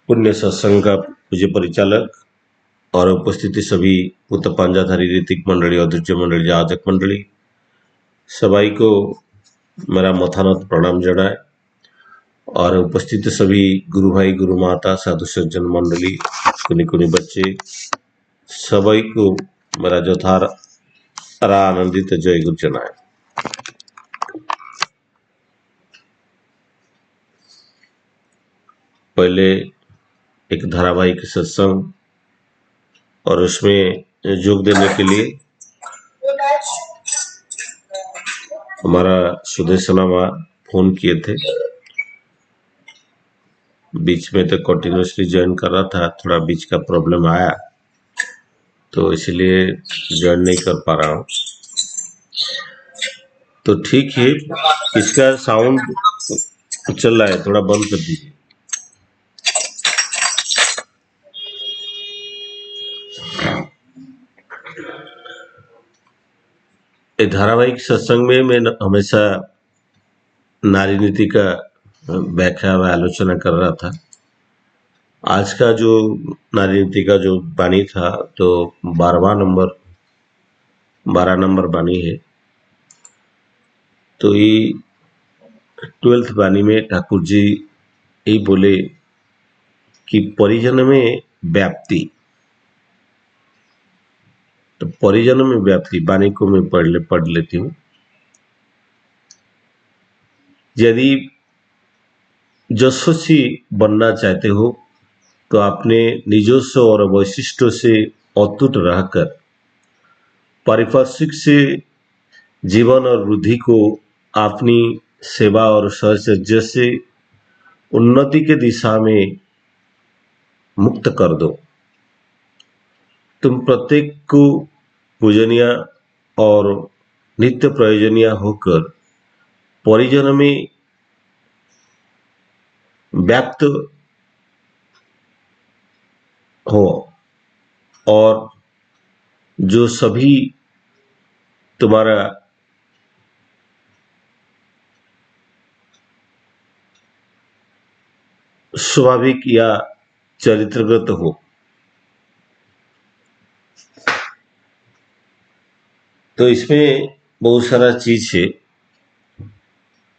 पुण्य सत्संग का पूज्य परिचालक और उपस्थिति सभी पुत्र पांजाधारी ऋतिक मंडली अध्यक्ष मंडली आयोजक मंडली सबाई को मेरा मथानत प्रणाम जनाए और उपस्थित सभी गुरु भाई गुरु माता साधु सज्जन मंडली कुनी कुनी बच्चे सबाई को मेरा जोथार आनंदित जय गुरु जनाए। पहले एक धारावाहिक सत्संग और उसमें जोग देने के लिए हमारा सुदेशना माँ फोन किए थे। बीच में तो कंटिन्यूसली ज्वाइन कर रहा था, थोड़ा बीच का प्रॉब्लम आया तो इसलिए ज्वाइन नहीं कर पा रहा हूँ। तो ठीक है, इसका साउंड चल रहा है, थोड़ा बंद कर दीजिए। धारावाहिक सत्संग में मैं हमेशा नारी नीति का व्याख्या व आलोचना कर रहा था। आज का जो नारी नीति का जो वाणी था तो 12 नंबर वाणी है। तो ये 12th वाणी में ठाकुर जी यही बोले कि परिजन में व्याप्ति। तो परिजन में व्याप्ति वाणी को मैं पढ़ लेती हूँ। यदि यशस्वी बनना चाहते हो तो अपने निजस्व और वैशिष्टों से अतुट रहकर पारिपार्श्विक से जीवन और वृद्धि को अपनी सेवा और सहचर्य से उन्नति के दिशा में मुक्त कर दो। तुम प्रत्येक को पूजनीय और नित्य प्रयोजनीय होकर परिजन में व्याप्त हो और जो सभी तुम्हारा स्वाभाविक या चरित्रगत हो। तो इसमें बहुत सारा चीज है।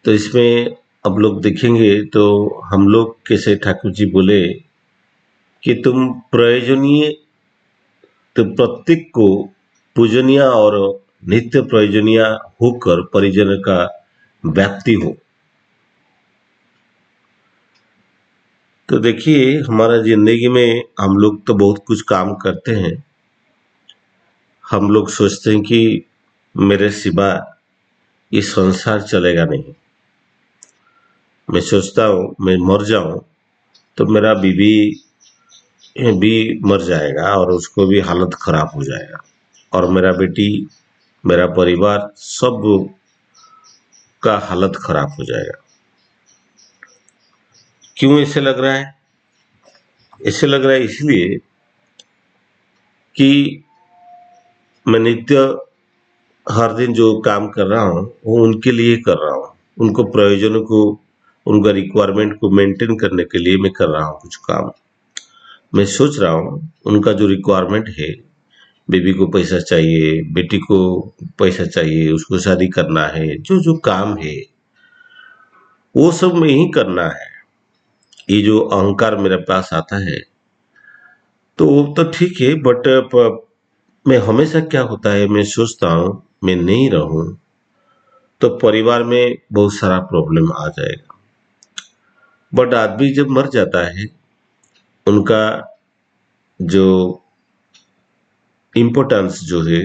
तो इसमें अब लोग देखेंगे तो हम लोग कैसे ठाकुर जी बोले कि तुम प्रयोजनीय, तो प्रत्येक को पूजनीय और नित्य प्रयोजनीय होकर परिजन का व्याप्ति हो। तो देखिए, हमारा जिंदगी में हम लोग तो बहुत कुछ काम करते हैं। हम लोग सोचते हैं कि मेरे सिवा ये संसार चलेगा नहीं। मैं सोचता हूँ मैं मर जाऊं तो मेरा बीवी भी मर जाएगा और उसको भी हालत खराब हो जाएगा, और मेरा बेटी, मेरा परिवार, सब का हालत खराब हो जाएगा। क्यों ऐसे लग रहा है? ऐसे लग रहा है इसलिए कि मैं नित्य हर दिन जो काम कर रहा हूँ वो उनके लिए कर रहा हूँ। उनको प्रयोजनों को, उनका रिक्वायरमेंट को मेंटेन करने के लिए मैं कर रहा हूँ कुछ काम। मैं सोच रहा हूँ उनका जो रिक्वायरमेंट है, बेबी को पैसा चाहिए, बेटी को पैसा चाहिए, उसको शादी करना है, जो जो काम है वो सब में ही करना है। ये जो अहंकार मेरे पास आता है तो वो तो ठीक है, बट मैं हमेशा क्या होता है, मैं सोचता हूँ मैं नहीं रहूं तो परिवार में बहुत सारा प्रॉब्लम आ जाएगा। बट आदमी जब मर जाता है, उनका जो इम्पोर्टेंस जो है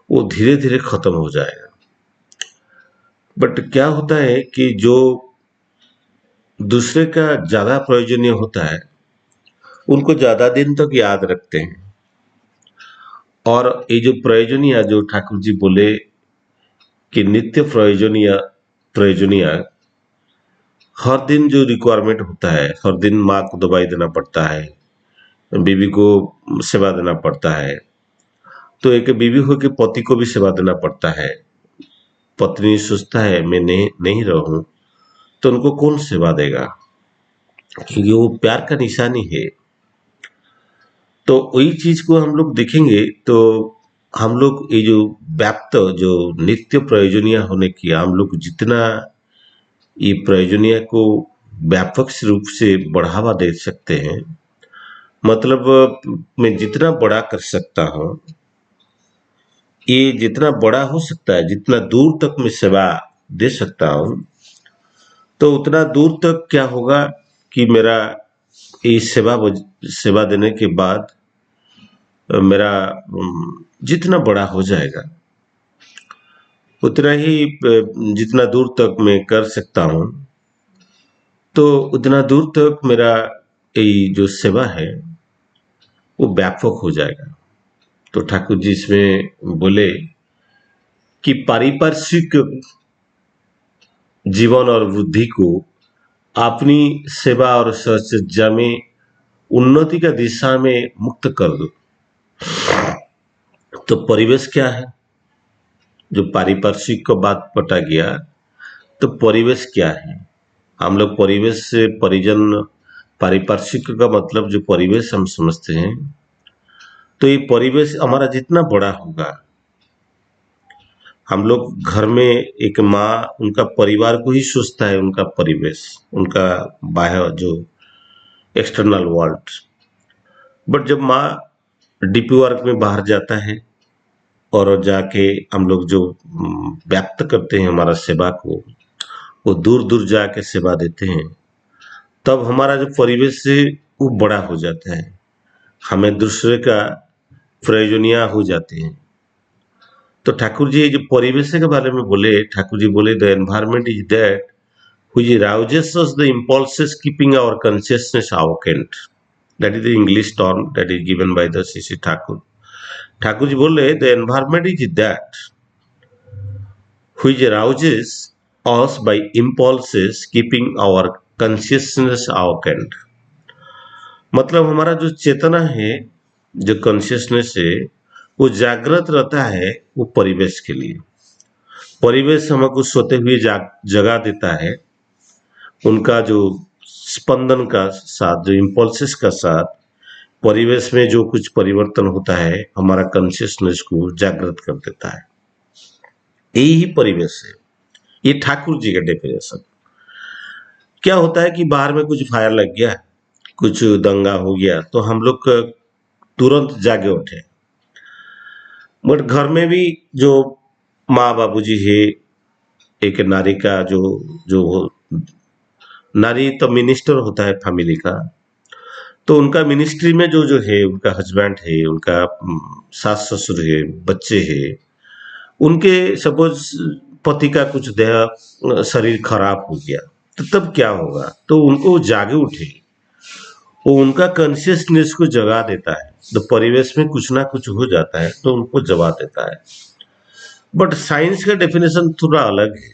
वो धीरे धीरे खत्म हो जाएगा। बट क्या होता है कि जो दूसरे का ज्यादा प्रयोजनीय होता है उनको ज्यादा दिन तक याद रखते हैं। और ये जो प्रयोजनीय, जो ठाकुर जी बोले कि नित्य प्रयोजनीय प्रयोजनीय, हर दिन जो रिक्वायरमेंट होता है, हर दिन माँ को दवाई देना पड़ता है, बीवी को सेवा देना पड़ता है। तो एक बीवी हो के पति को भी सेवा देना पड़ता है। पत्नी सोचता है मैं नहीं रहूं तो उनको कौन सेवा देगा? क्योंकि वो प्यार का निशानी है। तो वही चीज को हम लोग देखेंगे तो हम लोग ये जो व्याप्त जो नित्य प्रयोजनीय होने की हम लोग जितना ये प्रयोजनीय को व्यापक रूप से बढ़ावा दे सकते हैं, मतलब मैं जितना बड़ा कर सकता हूँ, ये जितना बड़ा हो सकता है, जितना दूर तक मैं सेवा दे सकता हूँ, तो उतना दूर तक क्या होगा कि मेरा ये सेवा देने के बाद मेरा जितना बड़ा हो जाएगा उतना ही जितना दूर तक मैं कर सकता हूँ, तो उतना दूर तक मेरा ये जो सेवा है वो व्यापक हो जाएगा। तो ठाकुर जी इसमें बोले कि पारिपार्श्विक जीवन और वृद्धि को अपनी सेवा और सज्जा में उन्नति का दिशा में मुक्त कर दो। तो परिवेश क्या है, जो पारिपार्श्विक को बात पटा गया, तो परिवेश क्या है? हम लोग परिवेश से परिजन पारिपार्श्विक का मतलब जो परिवेश हम समझते हैं, तो ये परिवेश हमारा जितना बड़ा होगा, हम लोग घर में एक माँ उनका परिवार को ही सोचता है, उनका परिवेश, उनका बाह्य जो एक्सटर्नल वर्ल्ड। बट जब माँ डीपी वर्क में बाहर जाता है और जाके हम लोग जो व्याप्त करते हैं हमारा सेवा को, वो दूर दूर जाके सेवा देते हैं, तब हमारा जो परिवेश है वो बड़ा हो जाता है, हमें दूसरे का प्रयोजनीय हो जाते हैं। तो ठाकुर जी जो परिवेश के बारे में बोले, ठाकुर जी बोले the environment is that which rouses us the impulses keeping our consciousness awakened. That is the English term that is given by the C.C. Thakur. Thakur ji बोले the environment is that which rouses us by impulses keeping our consciousness awakened. मतलब हमारा जो चेतना है, जो consciousness है, वो जागृत रहता है वो परिवेश के लिए। परिवेश हमको सोते हुए जगा देता है, उनका जो स्पंदन का साथ, जो इम्पल्सेस का साथ परिवेश में जो कुछ परिवर्तन होता है, हमारा कॉन्शियसनेस को जागृत कर देता है। यही ही परिवेश है। ये ठाकुर जी का डेफिनेशन। क्या होता है कि बाहर में कुछ फायर लग गया, कुछ दंगा हो गया, तो हम लोग तुरंत जागे उठे। बट घर में भी जो माँ बाबूजी है, एक नारी का जो जो नारी तो मिनिस्टर होता है फैमिली का, तो उनका मिनिस्ट्री में जो जो है, उनका हस्बैंड है, उनका सास ससुर है, बच्चे हैं, उनके सपोज पति का कुछ देह शरीर खराब हो गया, तो तब क्या होगा? तो उनको जागे उठे, वो उनका कॉन्शियसनेस को जगा देता है। तो परिवेश में कुछ ना कुछ हो जाता है तो उनको जगा देता है। बट साइंस का डेफिनेशन थोड़ा अलग है।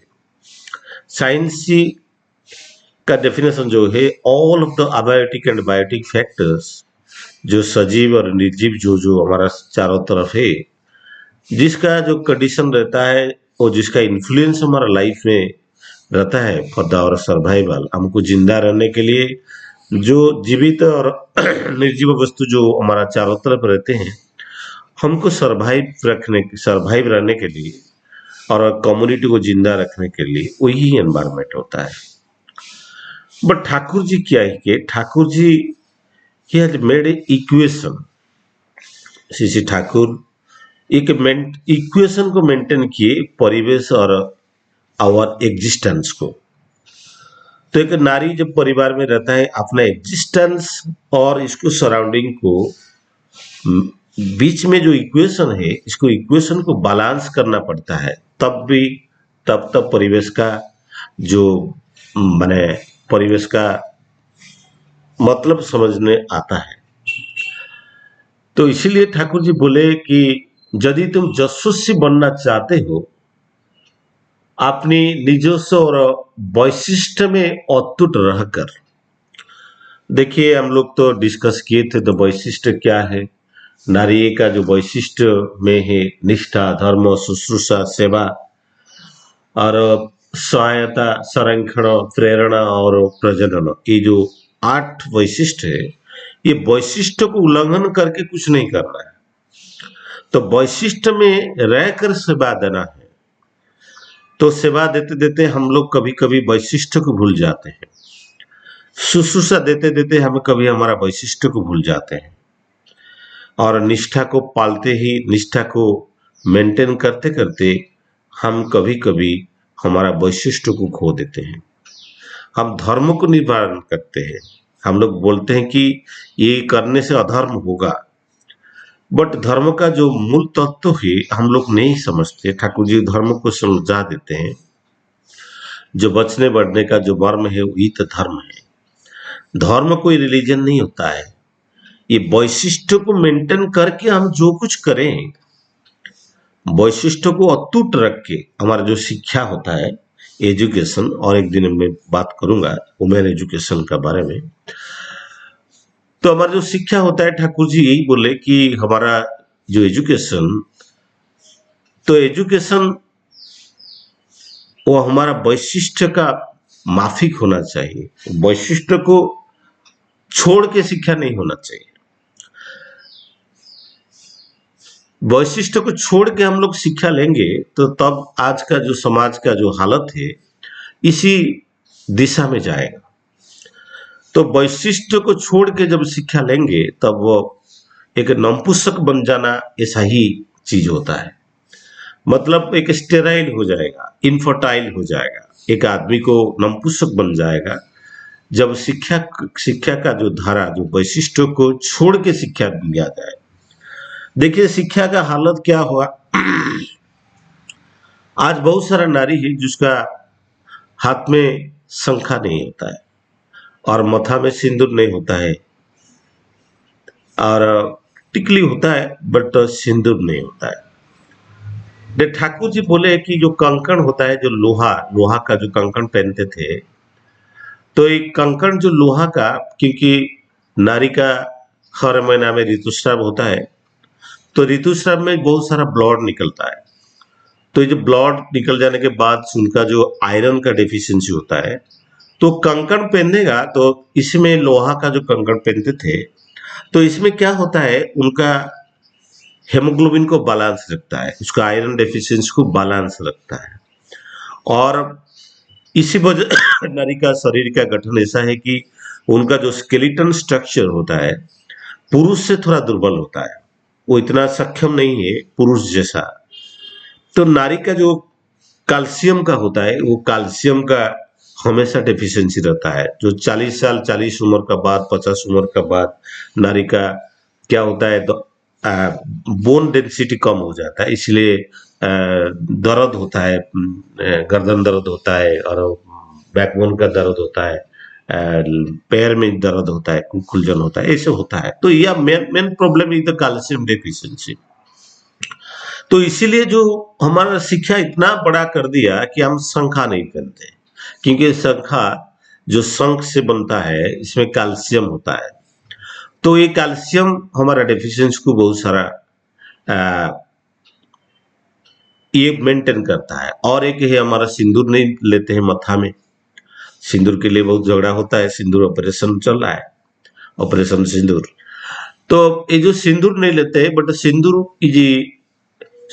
साइंस का डेफिनेशन जो है, all of the abiotic and biotic factors, जो सजीव और निर्जीव जो जो हमारा चारों तरफ है, जिसका जो कंडीशन रहता है और जिसका इन्फ्लुएंस हमारा लाइफ में रहता है फॉर द आवर सर्वाइवल, हमको जिंदा रहने के लिए, जो जीवित और निर्जीव वस्तु जो हमारा चारों तरफ रहते हैं, हमको सर्वाइव रहने के लिए और कम्युनिटी को जिंदा रखने के लिए वही एनवायरमेंट होता है। बट ठाकुर जी क्या है कि ठाकुर जी ही has made a equation. Shri Thakur एक इक्वेशन को मेंटेन किए परिवेश और आवर एग्जिस्टेंस को। तो एक नारी जब परिवार में रहता है, अपना एग्जिस्टेंस और इसको सराउंडिंग को बीच में जो इक्वेशन है, इसको इक्वेशन को बैलेंस करना पड़ता है, तब परिवेश का जो माने परिवेश का मतलब समझने आता है। तो इसीलिए ठाकुर जी बोले कि यदि तुम यशस्वी बनना चाहते हो, अपनी निजस्व और वैशिष्ट में अटूट रहकर, देखिए हम लोग तो डिस्कस किए थे तो वैशिष्ट क्या है, नारी का जो वैशिष्ट में है निष्ठा, धर्म, शुश्रूषा, सेवा और सहायता, संरक्षण, प्रेरणा और प्रजनन, ये जो 8 वैशिष्ट है, ये वैशिष्ट को उल्लंघन करके कुछ नहीं करना है। तो वैशिष्ट में रहकर सेवा देना है। तो सेवा देते देते हम लोग कभी कभी वैशिष्ट को भूल जाते हैं। शुश्रूषा देते देते हम कभी हमारा वैशिष्ट को भूल जाते हैं, और निष्ठा को पालते ही, निष्ठा को मेंटेन करते करते हम कभी कभी हमारा वैशिष्ट को खो देते हैं। हम धर्म को निर्धारण करते हैं। हम लोग बोलते हैं कि ये करने से अधर्म होगा, बट धर्म का जो मूल तत्व है हम लोग नहीं समझते। ठाकुर जी धर्म को समझा देते हैं। जो बचने बढ़ने का जो मर्म है वही तो धर्म है। धर्म कोई रिलीजन नहीं होता है। ये वैशिष्ट को मेंटेन करके हम जो कुछ करें, वैशिष्ट को अटूट रख के, हमारा जो शिक्षा होता है, एजुकेशन, और एक दिन मैं बात करूंगा वुमेन एजुकेशन का बारे में। तो हमारा जो शिक्षा होता है, ठाकुर जी यही बोले कि हमारा जो एजुकेशन, तो एजुकेशन वो हमारा वैशिष्ट का माफिक होना चाहिए। वैशिष्ट को छोड़ के शिक्षा नहीं होना चाहिए। वैशिष्ट को छोड़ के हम लोग शिक्षा लेंगे तो तब आज का जो समाज का जो हालत है इसी दिशा में जाएगा। तो वैशिष्ट को छोड़ के जब शिक्षा लेंगे तब वो एक नपुंसक बन जाना, ऐसा ही चीज होता है। मतलब एक स्टेराइल हो जाएगा, इनफर्टाइल हो जाएगा, एक आदमी को नपुंसक बन जाएगा जब शिक्षा का जो धारा, जो वैशिष्ट को छोड़ के शिक्षा दिया जाए। देखिए शिक्षा का हालत क्या हुआ। आज बहुत सारा नारी है जिसका हाथ में शंखा नहीं होता है और मथा में सिंदूर नहीं होता है, और टिकली होता है बट सिंदूर नहीं होता है। ठाकुर जी बोले कि जो कंकण होता है, जो लोहा का जो कंकण पहनते थे, तो एक कंकण जो लोहा का, क्योंकि नारी का हर महीना में ऋतुस्राव होता है, तो ऋतुस्राव में बहुत सारा ब्लड निकलता है। तो ये जो ब्लड निकल जाने के बाद उनका जो आयरन का डेफिशिएंसी होता है, तो कंकण पहनेगा, तो इसमें लोहा का जो कंकण पहनते थे, तो इसमें क्या होता है, उनका हेमोग्लोबिन को बैलेंस रखता है, उसका आयरन डेफिशिएंसी को बैलेंस रखता है। और इसी वजह नारी का शरीर का गठन ऐसा है कि उनका जो स्केलेटन स्ट्रक्चर होता है पुरुष से थोड़ा दुर्बल होता है, वो इतना सक्षम नहीं है पुरुष जैसा। तो नारी का जो कैल्शियम का होता है, वो कैल्शियम का हमेशा डेफिशिएंसी रहता है। जो 40 साल, 40 उम्र का बाद, 50 उम्र का बाद नारी का क्या होता है, तो बोन डेंसिटी कम हो जाता है, इसलिए दर्द होता है, गर्दन दर्द होता है, और बैकबोन का दर्द होता है, पैर में दर्द होता है, खुलजन होता है, ऐसे होता है। तो यह main problem is the calcium deficiency. तो इसीलिए जो हमारा शिक्षा इतना बड़ा कर दिया कि हम शंखा नहीं पहनते, क्योंकि शंखा जो शंख से बनता है इसमें कैल्शियम होता है। तो ये कैल्शियम हमारा डेफिशिएंसी को बहुत सारा ये मेंटेन करता है। और एक है हमारा सिंदूर नहीं लेते हैं मथा में। सिंदूर के लिए बहुत झगड़ा होता है, सिंदूर ऑपरेशन चल रहा है, ऑपरेशन सिंदूर। तो ये जो सिंदूर नहीं लेते हैं, बट सिंदूर इज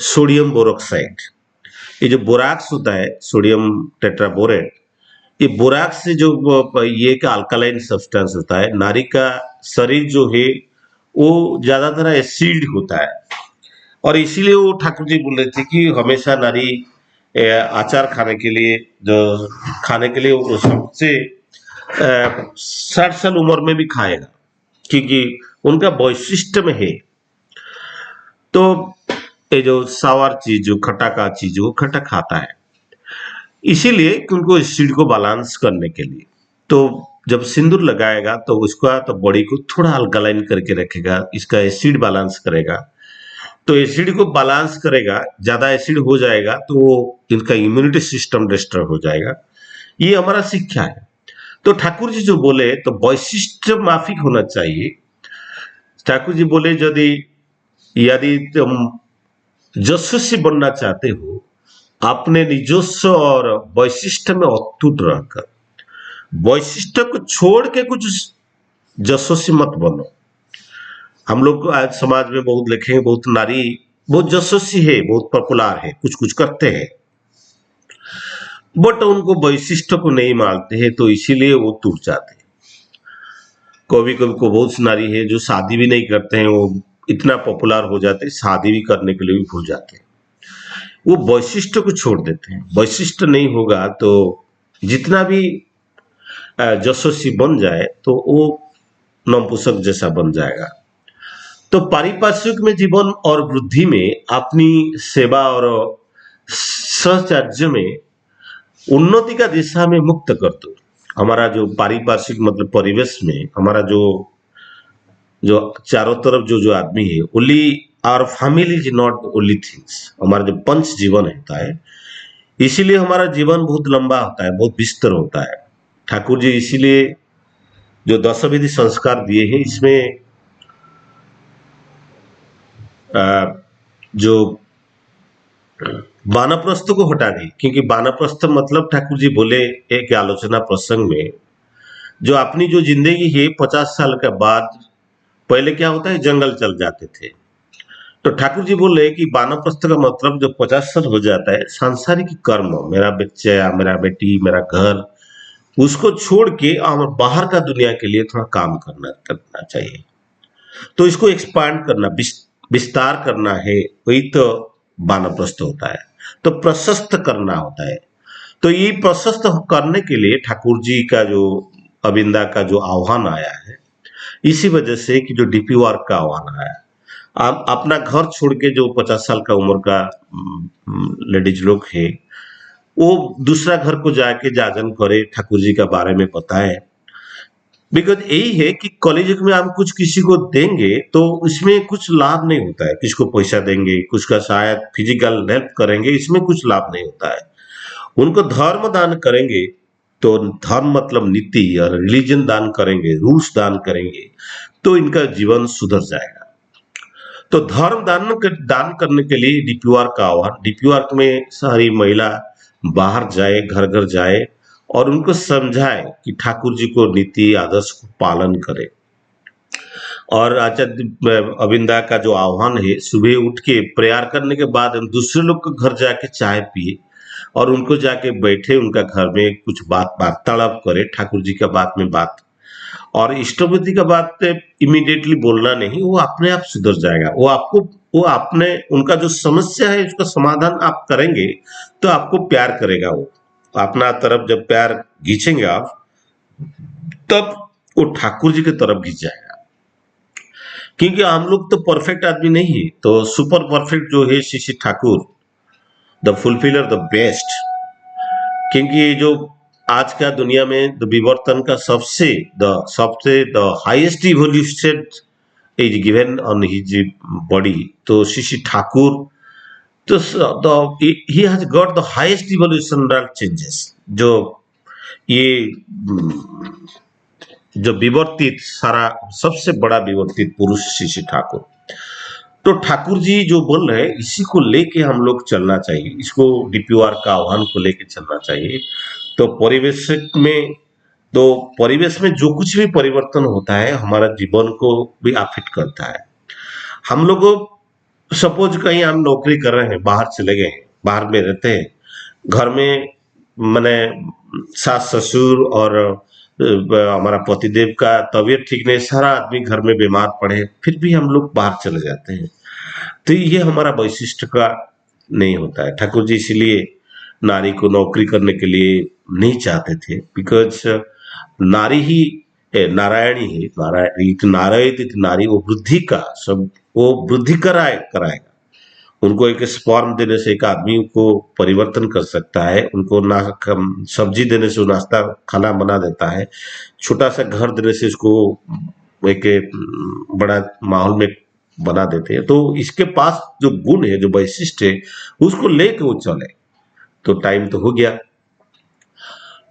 सोडियम बोरोक्साइड, ये जो बोराक्स होता है, सोडियम टेट्राबोरेट, ये बोराक्स से जो ये एक अल्कालाइन सब्सटेंस होता है। नारी का शरीर जो है वो ज्यादातर एसिड होता है, और इसीलिए वो ठाकुर जी बोल रहे थे कि हमेशा नारी अचार खाने के लिए, जो खाने के लिए वो सबसे 60 साल उम्र में भी खाएगा, क्योंकि उनका वैशिष्ट में है। तो ये जो सावर चीज, जो खट्टा का चीज, वो खट्टा खाता है, इसीलिए कि उनको एसिड को बैलेंस करने के लिए। तो जब सिंदूर लगाएगा तो उसका तो बॉडी को थोड़ा अल्कलाइन करके रखेगा, इसका एसिड बैलेंस करेगा। तो एसिड को बैलेंस करेगा, ज्यादा एसिड हो जाएगा तो इनका इम्यूनिटी सिस्टम डिस्टर्ब हो जाएगा। ये हमारा शिक्षा है। तो ठाकुर जी जो बोले तो वैशिष्ट माफिक होना चाहिए। ठाकुर जी बोले यदि तुम यशस्वी बनना चाहते हो, अपने निजस्व और वैशिष्ट में अटूट रहकर, वैशिष्ट को छोड़ के कुछ जसोसी मत बनो। हम लोग को आज समाज में बहुत देखेंगे, बहुत नारी बहुत जसोसी है, बहुत पॉपुलर है, कुछ कुछ करते हैं, बट उनको वैशिष्ट को नहीं मानते हैं, तो इसीलिए वो टूट जाते हैं। कभी कभी को बहुत सी नारी है जो शादी भी नहीं करते हैं, वो इतना पॉपुलर हो जाते हैं, शादी भी करने के लिए भी भूल जाते हैं, वो वैशिष्ट को छोड़ देते हैं। वैशिष्ट नहीं होगा तो जितना भी जसोसी बन जाए तो वो नपुंसक जैसा बन जाएगा। तो पारिपार्श्विक में जीवन और वृद्धि में अपनी सेवा और सहचर्य में उन्नति का दिशा में मुक्त कर दो। हमारा जो पारिपार्श्विक मतलब परिवेश में हमारा जो जो चारों तरफ जो जो आदमी है, only our family is not only things. हमारा जो पंच जीवन होता है, इसीलिए हमारा जीवन बहुत लंबा होता है, बहुत विस्तर होता है। ठाकुर जी इसीलिए जो दशविधि संस्कार दिए हैं, इसमें जो वानप्रस्थ को हटा दी, क्योंकि वानप्रस्थ मतलब ठाकुर जी बोले एक आलोचना प्रसंग में, जो अपनी जो जिंदगी है 50 साल के बाद, पहले क्या होता है जंगल चल जाते थे, तो ठाकुर जी बोल रहे कि वानप्रस्थ का मतलब जब 50 साल हो जाता है, सांसारिक कर्म, मेरा बच्चा, मेरा बेटी, मेरा घर, उसको छोड़ के और बाहर का दुनिया के लिए थोड़ा काम करना करना चाहिए। तो इसको एक्सपांड करना, विस्तार करना है, वही तो वानप्रस्थ होता है। तो प्रशस्त करना होता है। तो ये प्रशस्त करने के लिए ठाकुर जी का जो अविंदा का जो आह्वान आया है, इसी वजह से कि जो डीपी वर्क का आह्वान आया, आप अपना घर छोड़ के जो 50 साल का उम्र का लेडीज लोग है, वो दूसरा घर को जाके जागरण करे, ठाकुर जी का बारे में बताए। बिकॉज यही है कि कॉलेज में हम कुछ किसी को देंगे तो इसमें कुछ लाभ नहीं होता है। किसको पैसा देंगे, कुछ का शायद फिजिकल हेल्प करेंगे, इसमें कुछ लाभ नहीं होता है। उनको धर्म दान करेंगे, तो धर्म मतलब नीति और रिलीजन दान करेंगे, रूल्स दान करेंगे, तो इनका जीवन सुधर जाएगा। तो धर्म दान करने के लिए डीपीआर का आह्वान, डीपीआर में सारी महिला बाहर जाए, घर घर जाए और उनको समझाए कि ठाकुर जी को नीति आदर्श को पालन करे। और आचार्य अविंदा का जो आह्वान है, सुबह उठ के प्रेयर करने के बाद हम दूसरे लोग के घर जाके चाय पिए और उनको जाके बैठे, उनका घर में कुछ बात वार्तालाप करे, ठाकुर जी का बात में बात, और इष्टपति का बात इमीडिएटली बोलना नहीं, वो अपने आप सुधर जाएगा। वो आपने उनका जो समस्या है उसका समाधान आप करेंगे तो आपको प्यार करेगा। वो अपना तरफ जब प्यार खींचेंगे आप, तब वो ठाकुर जी की तरफ खींच जाएगा। क्योंकि हम लोग तो परफेक्ट आदमी नहीं है, तो सुपर परफेक्ट जो है Shri Shri Thakur, the fulfiller, the best. क्योंकि ये जो आज का दुनिया में विवर्तन का सबसे the highest evolution is given on his body, तो श्री श्री ठाकुर, तो he has got the highest evolutional changes. जो ये जो विवर्तित सारा सबसे बड़ा विवर्तित पुरुष श्री श्री ठाकुर, तो ठाकुर जी जो बोल रहे हैं इसी को लेके हम लोग चलना चाहिए, इसको डीपीआर का आह्वान को लेके चलना चाहिए। तो परिवेश में जो कुछ भी परिवर्तन होता है हमारा जीवन को भी अफेक्ट करता है। हम लोग सपोज कहीं हम नौकरी कर रहे हैं, बाहर चले गए हैं, बाहर में रहते हैं, घर में मैंने सास ससुर और हमारा पतिदेव का तबीयत ठीक नहीं, सारा आदमी घर में बीमार पड़े, फिर भी हम लोग बाहर चले जाते हैं, तो ये हमारा वैशिष्ट का नहीं होता है। ठाकुर जी इसीलिए नारी को नौकरी करने के लिए नहीं चाहते थे, बिकॉज नारी ही नारायणी है, नारायण नारी, वो वृद्धि का सब, वो वृद्धि कराएगा। उनको एक स्पर्म देने से एक आदमी को परिवर्तन कर सकता है, उनको ना सब्जी देने से वो नाश्ता खाना बना देता है, छोटा सा घर देने से उसको एक बड़ा माहौल में बना देते हैं। तो इसके पास जो गुण है, जो वैशिष्ट है, उसको लेके वो चले। तो टाइम तो हो गया,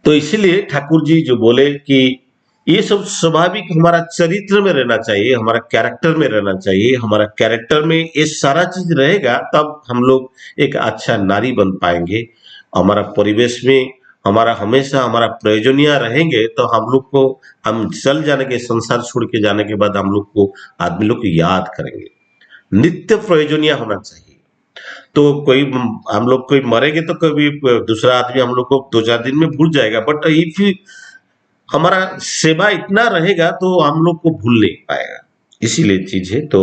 तो इसीलिए ठाकुर जी जो बोले कि ये सब स्वाभाविक हमारा चरित्र में रहना चाहिए, हमारा कैरेक्टर में रहना चाहिए। हमारा कैरेक्टर में ये सारा चीज रहेगा, तब हम लोग एक अच्छा नारी बन पाएंगे। हमारा परिवेश में हमारा हमेशा हमारा प्रयोजनीय रहेंगे तो हम लोग को, हम चल जाने के, संसार छोड़ के जाने के बाद हम लोग को, आदमी लोग को याद करेंगे। नित्य प्रयोजनीय होना चाहिए। तो कोई, हम लोग कोई मरेंगे तो कभी दूसरा आदमी हम लोग को 2-4 दिन में भूल जाएगा, बट इफ हमारा सेवा इतना रहेगा तो हम लोग को भूल नहीं पाएगा। इसीलिए चीज है। तो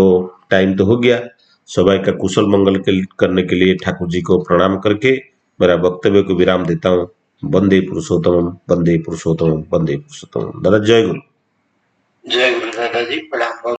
टाइम तो हो गया। सबाई का कुशल मंगल करने के लिए ठाकुर जी को प्रणाम करके मेरा वक्तव्य को विराम देता हूँ। वंदे पुरुषोत्तम, वंदे पुरुषोत्तम, वंदे पुरुषोत्तम। दादा जय गुरु। जय गुरु दादाजी, प्रणाम।